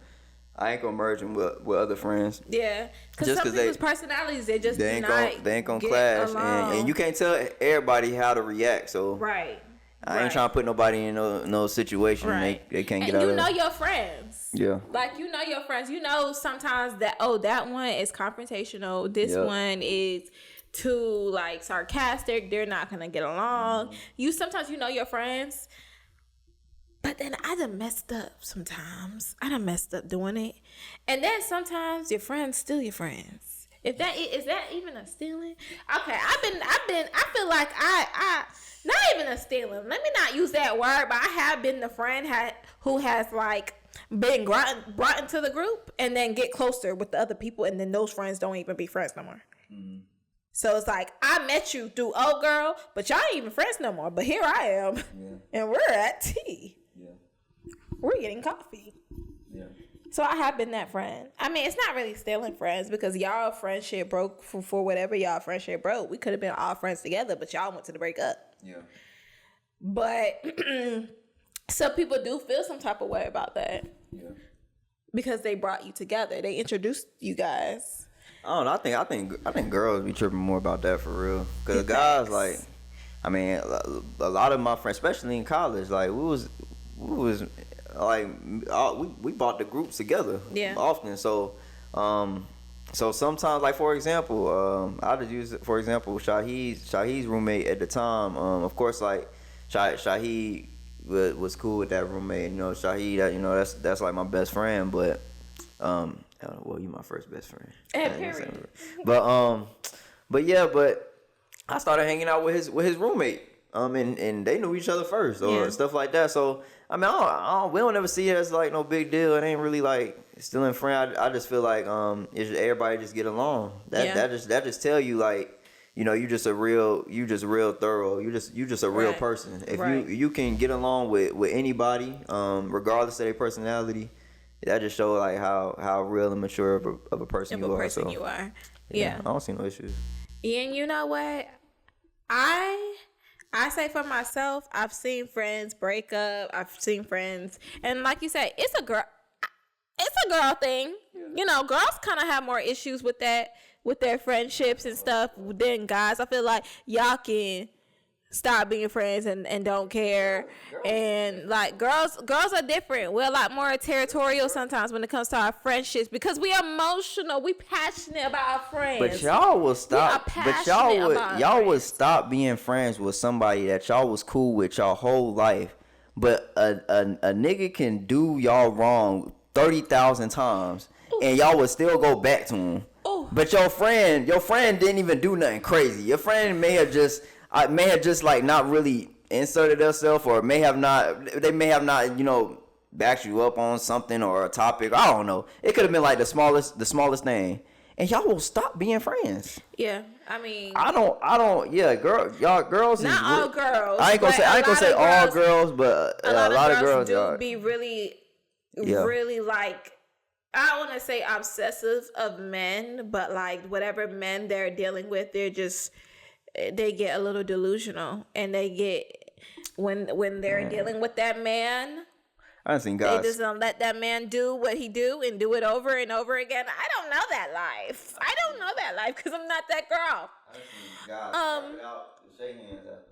merge them with other friends. Yeah, because some people's personalities, they ain't gonna clash, and you can't tell everybody how to react. So right, I ain't trying to put nobody in no situation they can't get out of. You know your friends. Yeah, like you know your friends. You know sometimes that that one is confrontational. This one is too, like, sarcastic. They're not gonna get along. Sometimes you know your friends. But then I done messed up sometimes. I done messed up doing it. And then sometimes your friends steal your friends. Is that even a stealing? Okay, I feel like I not even a stealing. Let me not use that word, but I have been the friend who has, like, been brought into the group and then get closer with the other people, and then those friends don't even be friends no more. So it's like, I met you through old girl, but y'all ain't even friends no more. But here I am, and we're at tea. We're getting coffee. Yeah. So I have been that friend. I mean, it's not really stealing friends because y'all friendship broke for whatever y'all friendship broke. We could have been all friends together, but y'all went to the breakup. Yeah. But some people do feel some type of way about that. Yeah. Because they brought you together. They introduced you guys. I don't know. I think girls be tripping more about that for real. Because guys, like, I mean, a lot of my friends, especially in college, like, we was like, we bought the groups together often. So sometimes, like, for example, I'll just use, for example, Shahid's roommate at the time. Of course, like, Shahid was cool with that roommate. You know, Shahid, you know, that's like my best friend. But well, you my first best friend. Period. But I started hanging out with his roommate. And they knew each other first or stuff like that. So I mean, we don't ever see it as, like, no big deal. It ain't really, like, still in friend. I just feel like everybody just get along. That just tell you, like, you know, you just real thorough. You just a real person. If you can get along with anybody, regardless of their personality, that just shows, like, how real and mature of a person you are. So, you are. Yeah. I don't see no issues. And you know what? I say for myself, I've seen friends break up. I've seen friends, and like you said, it's a girl thing. You know, girls kind of have more issues with that, with their friendships and stuff than guys. I feel like y'all can stop being friends and don't care. And, like, girls are different. We're a lot more territorial sometimes when it comes to our friendships because we emotional. We passionate about our friends. But y'all will stop. But y'all would stop being friends with somebody that y'all was cool with y'all whole life. But a nigga can do y'all wrong 30,000 times, and y'all would still go back to him. But your friend didn't even do nothing crazy. Your friend may have just like not really inserted herself, or may have not, you know, backed you up on something or a topic. I don't know. It could have been like the smallest thing, and y'all will stop being friends. Yeah, I mean, I don't. Yeah, y'all girls. Not all girls. I ain't gonna say all girls, but a lot of girls do be really, really, like, I don't want to say obsessive of men, but like whatever men they're dealing with, they get a little delusional, and they get when they're dealing with that man. I seen guys. They just don't let that man do what he do and do it over and over again. I don't know that life. I don't know that life because I'm not that girl. I seen guys start out and shake hands after.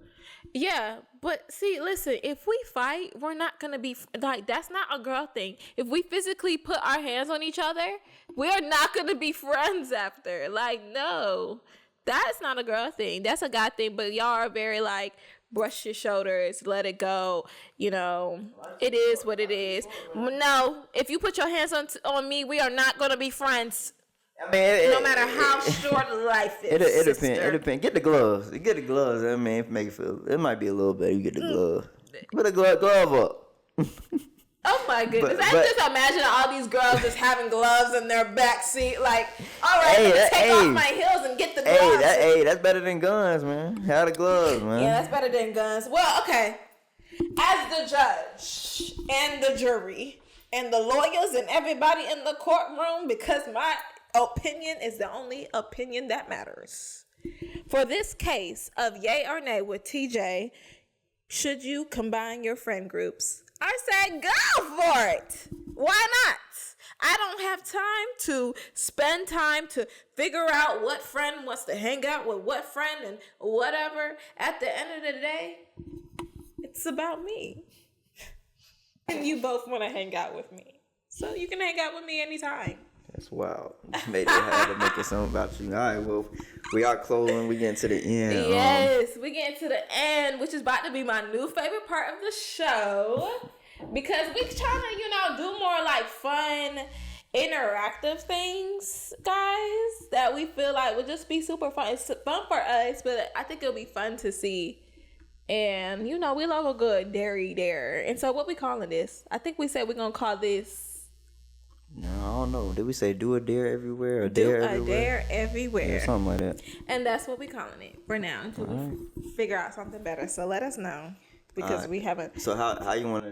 Yeah, but see, listen, if we fight, we're not going to be, like, that's not a girl thing. If we physically put our hands on each other, we're not going to be friends after. Like, no, that's not a girl thing. That's a guy thing, but y'all are very, like, brush your shoulders, let it go. You know, it is what it is. No, if you put your hands on me, we are not going to be friends. I mean, no matter how short life is. It depends. It depends. Get the gloves. Get the gloves. I mean, make it feel. It might be a little better. You get the glove. Put a glove up. Oh my goodness! I just imagine all these girls just having gloves in their back seat. Like, all right, let me take off my heels and get the gloves. That's better than guns, man. Have the gloves, man. Yeah, that's better than guns. Well, okay. As the judge and the jury and the lawyers and everybody in the courtroom, because my opinion is the only opinion that matters. For this case of yay or nay with TJ, should you combine your friend groups? I said go for it. Why not? I don't have time to spend time to figure out what friend wants to hang out with what friend and whatever. At the end of the day, it's about me. And you both want to hang out with me. So you can hang out with me anytime. That's wild. Made it hard to make it something about you. All right, well, we are closing. We getting to the end. Yes, we getting to the end, which is about to be my new favorite part of the show. Because we trying to, do more like fun, interactive things, guys, that we feel like would just be super fun. It's fun for us, but I think it'll be fun to see. And, we love a good dare. And so what we calling this? I think we said we're going to call this... No, I don't know. Did we say do a dare everywhere or do dare a everywhere? dare everywhere. Yeah, something like that. And that's what we calling it for now until we figure out something better. So let us know because we haven't. So how you want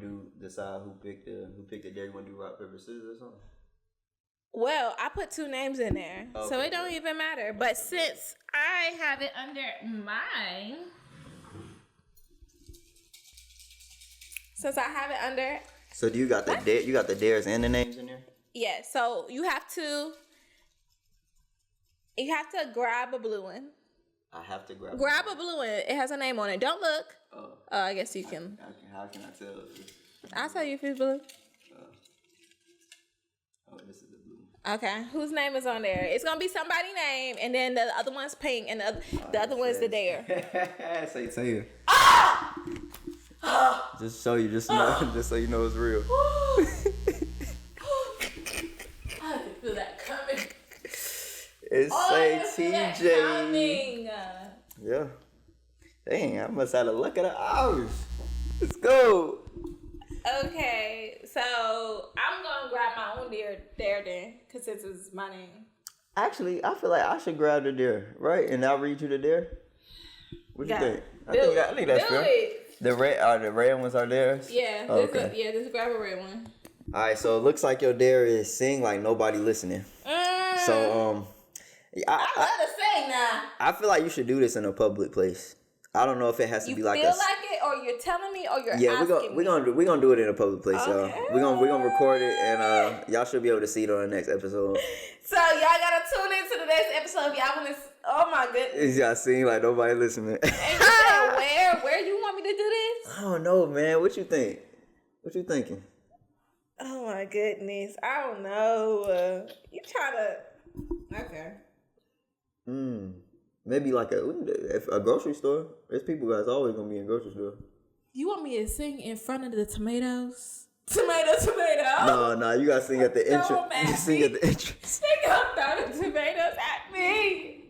to decide who picked the dare? You want to do rock paper scissors or something? Well, I put 2 names in there, so it don't even matter. But since I have it under mine, So do you got the dare? You got the dares and the names in there? Yeah. So you have to grab a blue one. I have to grab a blue one. It has a name on it. Don't look. Oh, I guess you can. How can I tell? I'll tell you if it's blue. This is the blue. Okay. Whose name is on there? It's gonna be somebody's name, and then the other one's pink, and the other one's the dare. Say it. Ah! Just so you know it's real. I can feel that coming. It's TJ. Yeah. Dang, I must have the luck of the hours. Let's go. Okay, so I'm gonna grab my own dare then, cause this is my name. Actually, I feel like I should grab the dare, right? And I'll read you the dare. What you think? I think that's fair. The red ones are theirs? Yeah. Just grab a red one. All right, so it looks like your dare is sing like nobody listening. So I love to sing now. I feel like you should do this in a public place. I don't know if it has to be like you feel like it, or you're telling me, or you're asking we're gonna do it in a public place, y'all. We're gonna record it, and y'all should be able to see it on the next episode. So y'all gotta tune into the next episode. Y'all wanna? Oh my goodness! Y'all sing like nobody listening. And you said where you want me to do this? I don't know, man. What you think? What you thinking? Oh my goodness! I don't know. You trying to? Okay. Maybe like a grocery store. There's people that's always gonna be in grocery store. You want me to sing in front of the tomatoes? Tomato. No, you gotta sing at the entrance. You sing at the entrance. Sing up the tomatoes at me.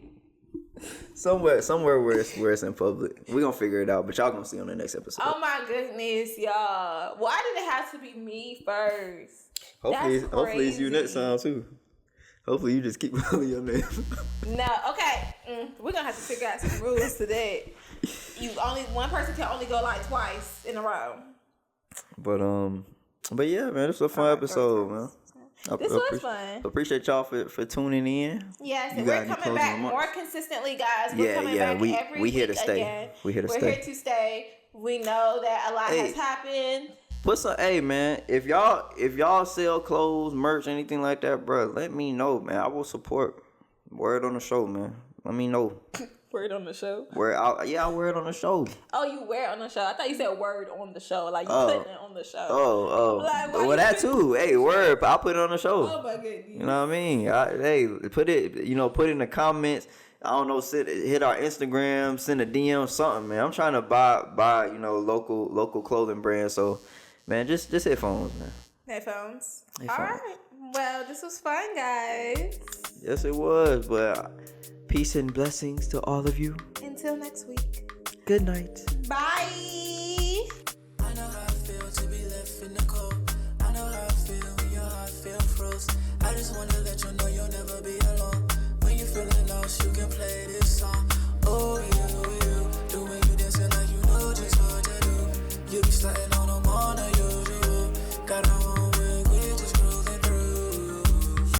Somewhere where it's in public. We're gonna figure it out, but y'all gonna see on the next episode. Oh my goodness, y'all. Why did it have to be me first? Hopefully it's you next time too. Hopefully you just keep calling your name. No, okay. We're gonna have to figure out some rules today. One person can only go like twice in a row. But yeah, man, it's a fun episode, man. This was fun. Appreciate y'all for tuning in. Yes, and we're coming back more consistently, guys. We're coming back every week here to stay. Again. We're here to stay. We know that a lot has happened. Hey man, if y'all sell clothes, merch, anything like that, bro, let me know, man. I will support. Word on the show, man. Let me know. Word on the show? I'll wear it on the show. Oh, you wear it on the show. I thought you said word on the show. Like you putting it on the show. Like, well, that too. Hey, word. I'll put it on the show. Oh my goodness. You know what I mean? Put it, put in the comments. I don't know, hit our Instagram, send a DM, something, man. I'm trying to buy, local clothing brands. So, man, just headphones, man. Headphones. All right. Well, this was fun, guys. Yes, it was. But peace and blessings to all of you. Until next week. Good night. Bye.